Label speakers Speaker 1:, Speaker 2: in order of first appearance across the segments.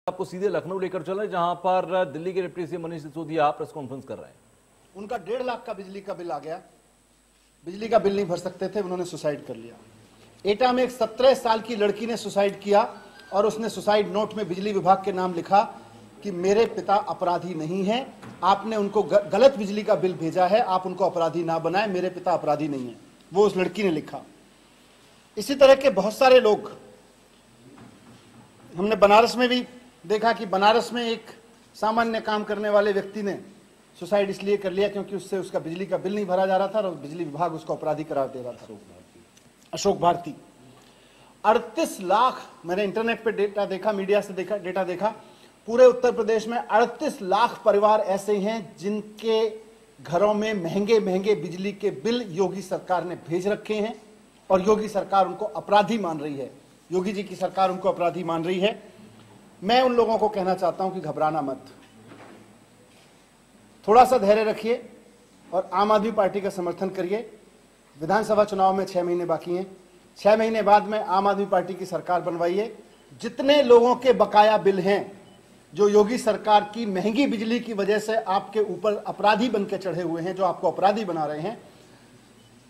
Speaker 1: आपको सीधे लखनऊ लेकर चले जहां पर दिल्ली के deputy CM Manish Sisodia press conference कर रहे हैं।
Speaker 2: उनका 1.5 लाख का बिजली का बिल आ गया। बिजली का बिल नहीं भर सकते थे, उन्होंने सुसाइड कर लिया। एटा में एक 17 साल की लड़की ने सुसाइड किया और उसने सुसाइड नोट में बिजली विभाग के नाम लिखा कि मेरे पिता अपराधी नहीं हैं, आपने उनको गलत बिजली का बिल भेजा है, आप उनको अपराधी ना बनाएं, मेरे पिता अपराधी नहीं है, वो उस लड़की ने लिखा। इसी तरह के बहुत सारे लोग हमने बनारस में भी देखा कि बनारस में एक सामान्य काम करने वाले व्यक्ति ने सुसाइड इसलिए कर लिया क्योंकि उससे उसका बिजली का बिल नहीं भरा जा रहा था और बिजली विभाग उसको अपराधी करार दे रहा था। अशोक भारती 38 लाख, मैंने इंटरनेट पे डेटा देखा, मीडिया से देखा, डेटा देखा, पूरे उत्तर प्रदेश में 38 लाख परिवार ऐसे हैं जिनके घरों में महंगे महंगे बिजली के बिल योगी सरकार ने भेज रखे हैं और योगी सरकार उनको अपराधी मान रही है। योगी जी की सरकार उनको अपराधी मान रही है। मैं उन लोगों को कहना चाहता हूं कि घबराना मत, थोड़ा सा धैर्य रखिए और आम आदमी पार्टी का समर्थन करिए। विधानसभा चुनाव में 6 महीने बाकी हैं। 6 महीने बाद में आम आदमी पार्टी की सरकार बनवाइए। जितने लोगों के बकाया बिल हैं, जो योगी सरकार की महंगी बिजली की वजह से आपके ऊपर अपराधी बनकर चढ़े हुए हैं, जो आपको अपराधी बना रहे हैं,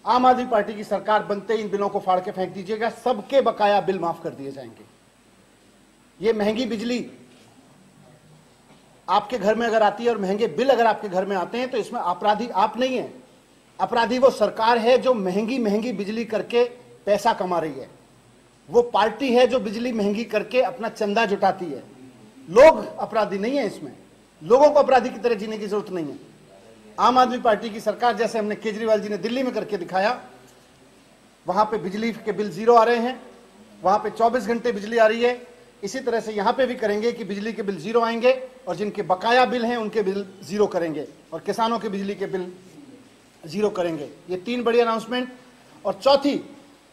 Speaker 2: आम आदमी पार्टी की सरकार बनते ही इन बिलों को फाड़ के फेंक दीजिएगा। सबके बकाया बिल माफ कर दिए जाएंगे। ये महंगी बिजली आपके घर में अगर आती है और महंगे बिल अगर आपके घर में आते हैं तो इसमें अपराधी आप नहीं है, अपराधी वो सरकार है जो महंगी महंगी बिजली करके पैसा कमा रही है। वो पार्टी है जो बिजली महंगी करके अपना चंदा जुटाती है। लोग अपराधी नहीं है, इसमें लोगों को अपराधी की तरह जीने की जरूरत नहीं है। आम आदमी पार्टी की सरकार, जैसे हमने केजरीवाल जी ने दिल्ली में करके दिखाया, वहां पे बिजली के बिल 0 आ रहे हैं, वहां पे 24 घंटे बिजली आ रही है। इसी तरह से यहां पे भी करेंगे कि बिजली के बिल 0 आएंगे और जिनके बकाया बिल हैं उनके बिल 0 करेंगे और किसानों के बिजली के बिल 0 करेंगे। ये 3 बड़ी अनाउंसमेंट। और चौथी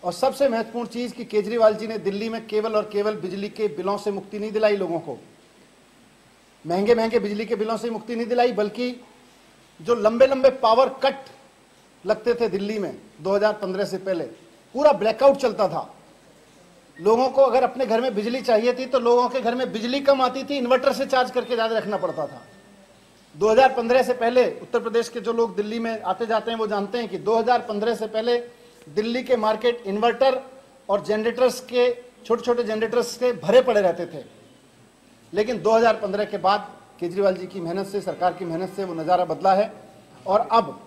Speaker 2: और सबसे महत्वपूर्ण चीज कि केजरीवाल जी ने दिल्ली में केवल और केवल बिजली के बिलों से मुक्ति नहीं दिलाई लोगों को, महंगे महंगे बिजली के बिलों से मुक्ति नहीं दिलाई, बल्कि जो लंबे लंबे पावर कट लगते थे दिल्ली में 2015 से पहले, पूरा ब्लैकआउट चलता था। लोगों को अगर अपने घर में बिजली चाहिए थी तो लोगों के घर में बिजली कम आती थी, इन्वर्टर से चार्ज करके ज्यादा रखना पड़ता था। 2015 से पहले उत्तर प्रदेश के जो लोग दिल्ली में आते जाते हैं वो जानते हैं कि 2015 से पहले दिल्ली के मार्केट इन्वर्टर और जनरेटर्स के, छोटे छोटे जनरेटर्स के भरे पड़े रहते थे। लेकिन 2015 के बाद केजरीवाल जी की मेहनत से, सरकार की मेहनत से वो नज़ारा बदला है और अब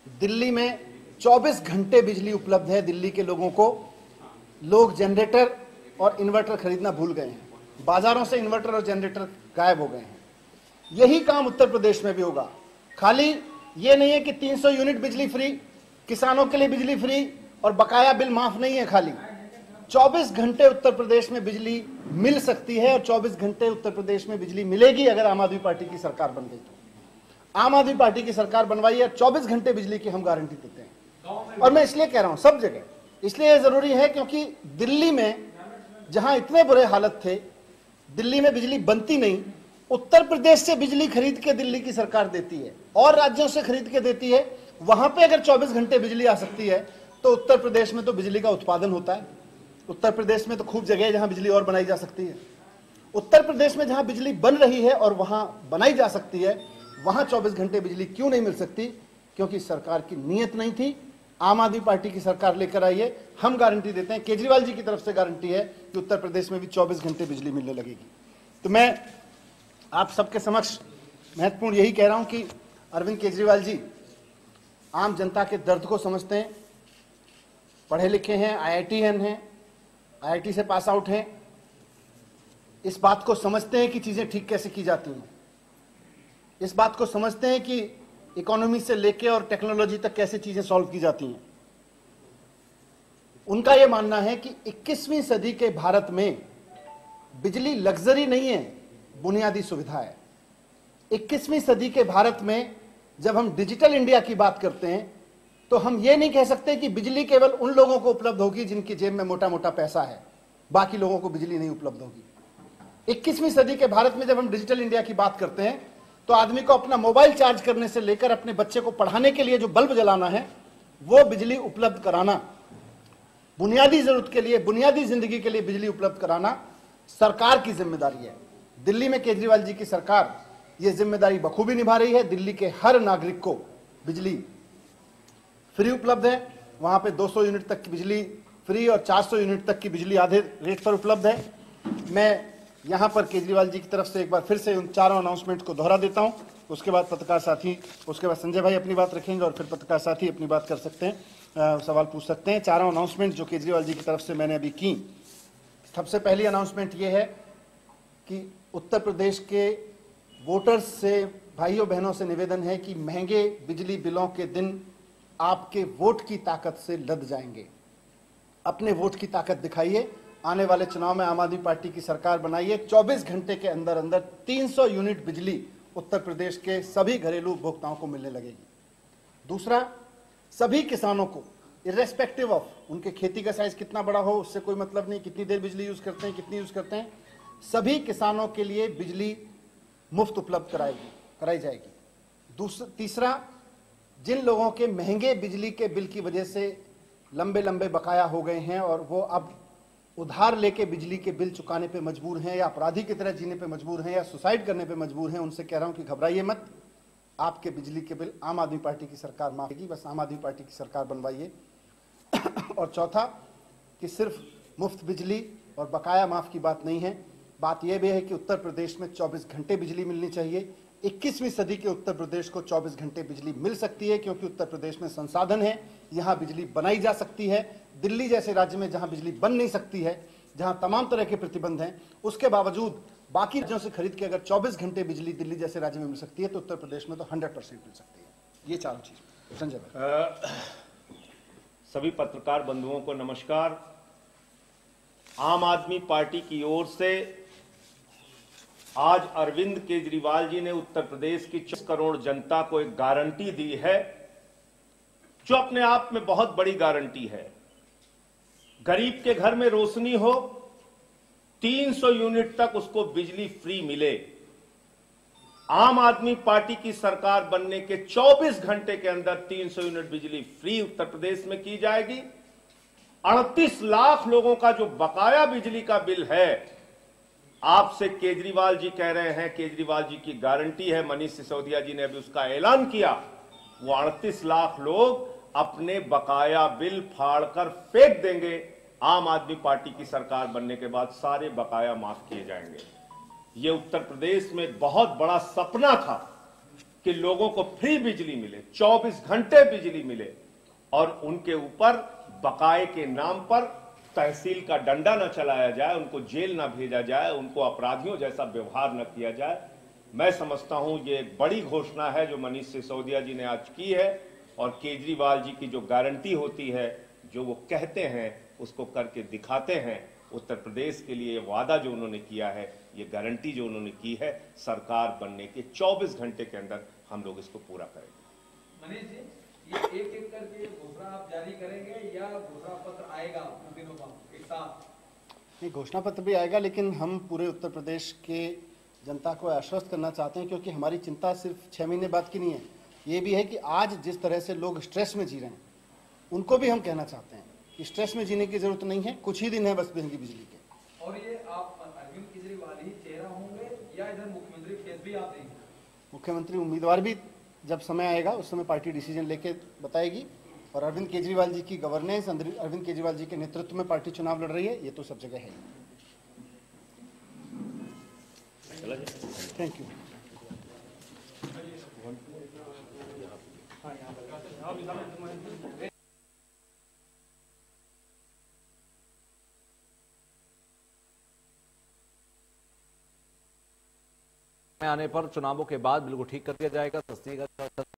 Speaker 2: दिल्ली में 24 घंटे बिजली उपलब्ध है दिल्ली के लोगों को। लोग जनरेटर और इन्वर्टर खरीदना भूल गए हैं, बाजारों से इन्वर्टर और जनरेटर गायब हो गए हैं। यही काम उत्तर प्रदेश में भी होगा। खाली ये नहीं है कि 300 यूनिट बिजली फ्री, किसानों के लिए बिजली फ्री और बकाया बिल माफ नहीं है। खाली 24 घंटे उत्तर प्रदेश में बिजली मिल सकती है और 24 घंटे उत्तर प्रदेश में बिजली मिलेगी अगर आम आदमी पार्टी की सरकार बन गई तो। आम आदमी पार्टी की सरकार बनवाई है, 24 घंटे बिजली की हम गारंटी देते हैं। और मैं इसलिए कह रहा हूं सब जगह, इसलिए यह जरूरी है क्योंकि दिल्ली में जहां इतने बुरे हालत थे, दिल्ली में बिजली बनती नहीं, उत्तर प्रदेश से बिजली खरीद के दिल्ली की सरकार देती है और राज्यों से खरीद के देती है। वहां पे अगर 24 घंटे बिजली आ सकती है तो उत्तर प्रदेश में तो बिजली का उत्पादन होता है। उत्तर प्रदेश में तो खूब जगह है जहां बिजली और बनाई जा सकती है। उत्तर प्रदेश में जहां बिजली बन रही है और वहां बनाई जा सकती है, वहां 24 घंटे बिजली क्यों नहीं मिल सकती? क्योंकि सरकार की नीयत नहीं थी। आम आदमी पार्टी की सरकार लेकर आई है। हम गारंटी देते हैं, केजरीवाल जी की तरफ से गारंटी है कि उत्तर प्रदेश में भी 24 घंटे बिजली मिलने लगेगी। तो मैं आप सबके समक्ष महत्वपूर्ण यही कह रहा हूं कि अरविंद केजरीवाल जी आम जनता के दर्द को समझते हैं, पढ़े लिखे हैं, IITN हैं, IIT से पास आउट हैं, इस बात को समझते हैं कि चीजें ठीक कैसे की जाती हैं, इस बात को समझते हैं कि इकोनॉमी से लेके और टेक्नोलॉजी तक कैसे चीजें सॉल्व की जाती हैं। उनका यह मानना है कि 21वीं सदी के भारत में बिजली लग्जरी नहीं है, बुनियादी सुविधा है। 21वीं सदी के भारत में जब हम डिजिटल इंडिया की बात करते हैं तो हम ये नहीं कह सकते कि बिजली केवल उन लोगों को उपलब्ध होगी जिनकी जेब में मोटा मोटा पैसा है, बाकी लोगों को बिजली नहीं उपलब्ध होगी। 21वीं सदी के भारत में जब हम डिजिटल इंडिया की बात करते हैं तो आदमी को अपना मोबाइल चार्ज करने से लेकर अपने बच्चे को पढ़ाने के लिए जो बल्ब जलाना है वो बिजली उपलब्ध कराना, बुनियादी जरूरत के लिए, बुनियादी जिंदगी के लिए बिजली उपलब्ध कराना सरकार की जिम्मेदारी है। दिल्ली में केजरीवाल जी की सरकार ये जिम्मेदारी बखूबी निभा रही है। दिल्ली के हर नागरिक को बिजली फ्री उपलब्ध है। वहां पे 200 यूनिट तक की बिजली फ्री और 400 यूनिट तक की बिजली आधे रेट पर उपलब्ध है। मैं यहां पर केजरीवाल जी की तरफ से एक बार फिर से उन चारों अनाउंसमेंट को दोहरा देता हूं। उसके बाद पत्रकार साथी, उसके बाद संजय भाई अपनी बात रखेंगे और फिर पत्रकार साथी अपनी बात कर सकते हैं, सवाल पूछ सकते हैं। चारों अनाउंसमेंट जो केजरीवाल जी की तरफ से मैंने अभी की, सबसे पहली अनाउंसमेंट ये है कि उत्तर प्रदेश के वोटर्स से, भाइयों बहनों से निवेदन है कि महंगे बिजली बिलों के दिन आपके वोट की ताकत से लद जाएंगे। अपने वोट की ताकत दिखाइए। आने वाले चुनाव में आम आदमी पार्टी की सरकार बनाइए। 24 घंटे के अंदर अंदर 300 यूनिट बिजली उत्तर प्रदेश के सभी घरेलू उपभोक्ताओं को मिलने लगेगी। दूसरा, सभी किसानों को इर्रेस्पेक्टिव ऑफ उनके खेती का साइज कितना बड़ा हो, उससे कोई मतलब नहीं, कितनी देर बिजली यूज करते हैं, कितनी यूज करते हैं, सभी किसानों के लिए बिजली मुफ्त उपलब्ध कराई जाएगी। तीसरा, जिन लोगों के महंगे बिजली के बिल की वजह से लंबे लंबे बकाया हो गए हैं और वो अब उधार लेके बिजली के बिल चुकाने पे मजबूर हैं या अपराधी की तरह जीने पे मजबूर हैं या सुसाइड करने पे मजबूर हैं, उनसे कह रहा हूं कि घबराइए मत। आपके बिजली के बिल आम आदमी पार्टी की सरकार माफ करेगी, बस आम आदमी पार्टी की सरकार बनवाइए। और चौथा, कि सिर्फ मुफ्त बिजली और बकाया माफ की बात नहीं है, बात यह भी है कि उत्तर प्रदेश में 24 घंटे बिजली मिलनी चाहिए। 21वीं सदी के उत्तर प्रदेश को 24 घंटे बिजली मिल सकती है क्योंकि उत्तर प्रदेश में संसाधन है, यहां बिजली बनाई जा सकती है। दिल्ली जैसे राज्य में जहां बिजली बन नहीं सकती है, जहां तमाम तरह के प्रतिबंध हैं, उसके बावजूद बाकी राज्यों से खरीद के अगर 24 घंटे बिजली दिल्ली जैसे राज्य में मिल सकती है तो उत्तर प्रदेश में तो 100% मिल सकती है। ये चारों चीज। संजय भाई।
Speaker 3: सभी पत्रकार बंधुओं को नमस्कार। आम आदमी पार्टी की ओर से आज अरविंद केजरीवाल जी ने उत्तर प्रदेश की 40 करोड़ जनता को एक गारंटी दी है जो अपने आप में बहुत बड़ी गारंटी है। गरीब के घर में रोशनी हो, 300 यूनिट तक उसको बिजली फ्री मिले। आम आदमी पार्टी की सरकार बनने के 24 घंटे के अंदर 300 यूनिट बिजली फ्री उत्तर प्रदेश में की जाएगी। 38 लाख लोगों का जो बकाया बिजली का बिल है, आपसे केजरीवाल जी कह रहे हैं, केजरीवाल जी की गारंटी है, मनीष सिसोदिया जी ने अभी उसका ऐलान किया, वो 38 लाख लोग अपने बकाया बिल फाड़कर फेंक देंगे। आम आदमी पार्टी की सरकार बनने के बाद सारे बकाया माफ किए जाएंगे। ये उत्तर प्रदेश में बहुत बड़ा सपना था कि लोगों को फ्री बिजली मिले, 24 घंटे बिजली मिले और उनके ऊपर बकाए के नाम पर तहसील का डंडा न चलाया जाए, उनको जेल न भेजा जाए, उनको अपराधियों जैसा व्यवहार न किया जाए। मैं समझता हूं ये एक बड़ी घोषणा है जो मनीष सिसोदिया जी ने आज की है और केजरीवाल जी की जो गारंटी होती है, जो वो कहते हैं उसको करके दिखाते हैं। उत्तर प्रदेश के लिए वादा जो उन्होंने किया है, ये गारंटी जो उन्होंने की है, सरकार बनने के 24 घंटे के अंदर हम लोग इसको पूरा करेंगे।
Speaker 4: मनीष जी, ये एक एक करके घोषणा आप जारी करेंगे या घोषणा पत्र आएगा कुछ दिनों बाद एक साथ?
Speaker 2: नहीं, घोषणा पत्र भी आएगा, लेकिन हम पूरे उत्तर प्रदेश के जनता को आश्वस्त करना चाहते हैं क्योंकि हमारी चिंता सिर्फ 6 महीने बाद की नहीं है, ये भी है कि आज जिस तरह से लोग स्ट्रेस में जी रहे हैं उनको भी हम कहना चाहते हैं कि स्ट्रेस में जीने की जरूरत नहीं है, कुछ ही दिन है बस महंगी बिजली के।
Speaker 4: और ये आप अरविंद केजरीवाल ही चेहरा होंगे या इधर मुख्यमंत्री फेस भी आप देंगे?
Speaker 2: मुख्यमंत्री उम्मीदवार भी जब समय आएगा उस समय पार्टी डिसीजन लेके बताएगी और अरविंद केजरीवाल जी की गवर्नेंस, अरविंद केजरीवाल जी के नेतृत्व में पार्टी चुनाव लड़ रही है, ये तो सब जगह है। Thank you.
Speaker 1: आने पर चुनावों के बाद बिल को ठीक कर दिया जाएगा। सस्ती